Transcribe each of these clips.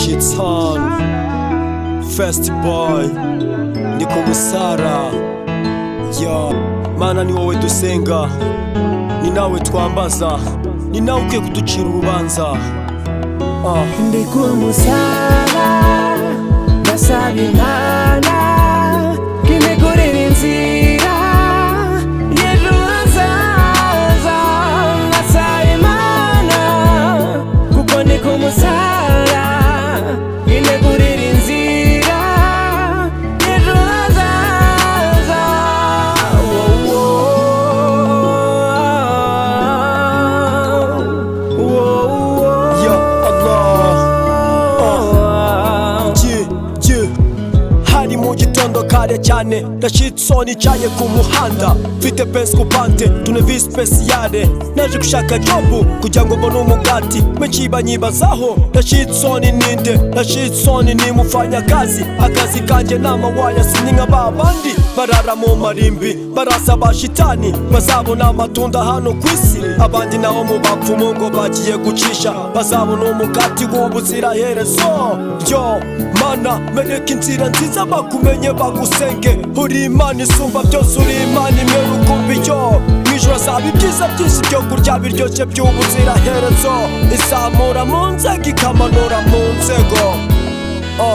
Rashidson, First Boy, ndikumusara. Yeah, mana ni wowe dusenga, ni nawe twambaza, ni nawe ukwiye kuducira urubanza. ndikumusara, ndasaba Imana kinegurira inzira y'ejo hazaza. Ndasaba Imana kuko ndikumusara kinegurira inzira y'ejo hazaza. Ya Allah, hari mu gitondo kare cyane, Rashidson icaye ku muhanda, mfite pensi ku pante, tunevi spesiyale. Naje gushaka jobu kugira ngo mbone umugati, menshi banyibazaho Rashidson ninde. Rashidson ni mufanyakazi, akazi kanje n'amawaya, sini nka babandi barara mu marimbi, barasaba shitani bazabona amatunda hano kwisi. Abandi naho mu bapfumu ngo bagiye gucisha, bazabona umugati w'ubuziraherezo. Yo mana, mereka inzira nziza bakumenye bagusenge. Uri Imana isumba byose, uri Imana imwe rukumbi. Yo mwijuru azaba ibyiza byinshi byo kurya biryoshye by'ubuziraherezo. Izamura mu nzego ikamanura mu nzego.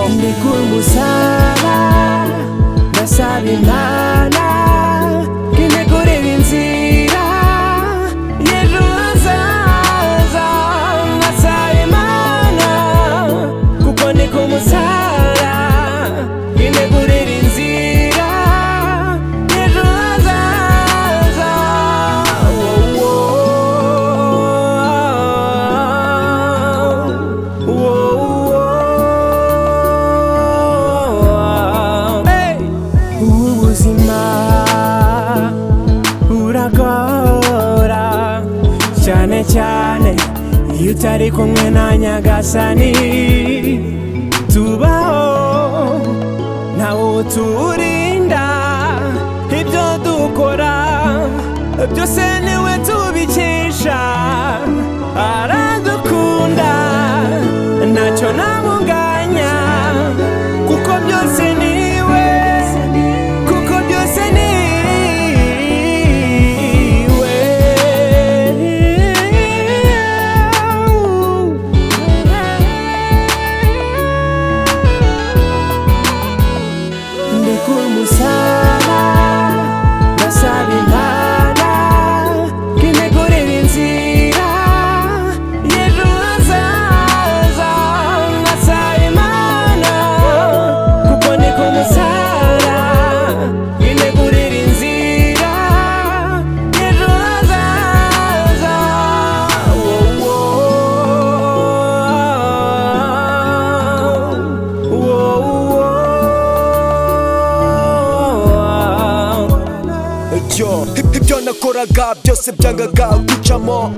ndikumusara, ndasaba Imana kinegurira inzira y'ejo hazaza. Ndasaba Imana kuko ndikumusara kinegurira inzira y'ejo hazaza. Ubuzima buragora cyane cyane iyo utari kumwe na Nyagasani. Tubaho ntawo turinda, ibyo dukora byose niwe tubikesha. Aradukunda ntacyo namuganya, kuko byose niwe, kuko byose niwe. ndikumusara, ndasaba Imana kinegurira inzira y'ejo hazaza. Ndasaba Imana kuko ndikumusara kinegurira inzira y'ejo hazaza. Yo, ibyo nakoraga byose byangaga gucamo.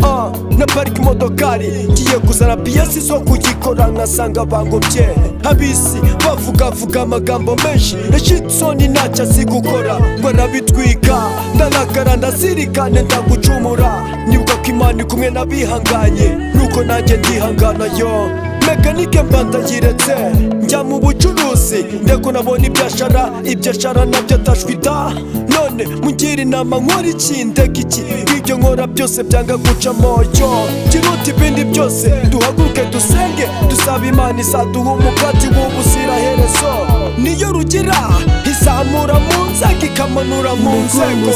Naparika imodokari ngiye kuzana biyasi zo kugikora, nkasanga bangobye. Abisi bavuga amagambo menshi, Rashidson ntacyo azi gukora, ngo arabitwika. Ndarakara ndazirikane ndagucumura, nibuka ko Imana iri kumwe n'abihanganye, nuko nanjye ndihangana. Yo mekanike mba ndagiretse, njya mu bucuruzi ndeko nabona ibyashara, ibyashara nabyo atashwita. None mungira inama nkora iki, ndeka iki, ibyo nkora byose byanga gucamo. Yo kiruta ibindi byose, duhaguruke dusenge, dusaba Imana izaduha umugati w'ubuziraherezo. Niyo rugira izamura mu nzego ikamanura mu nzego.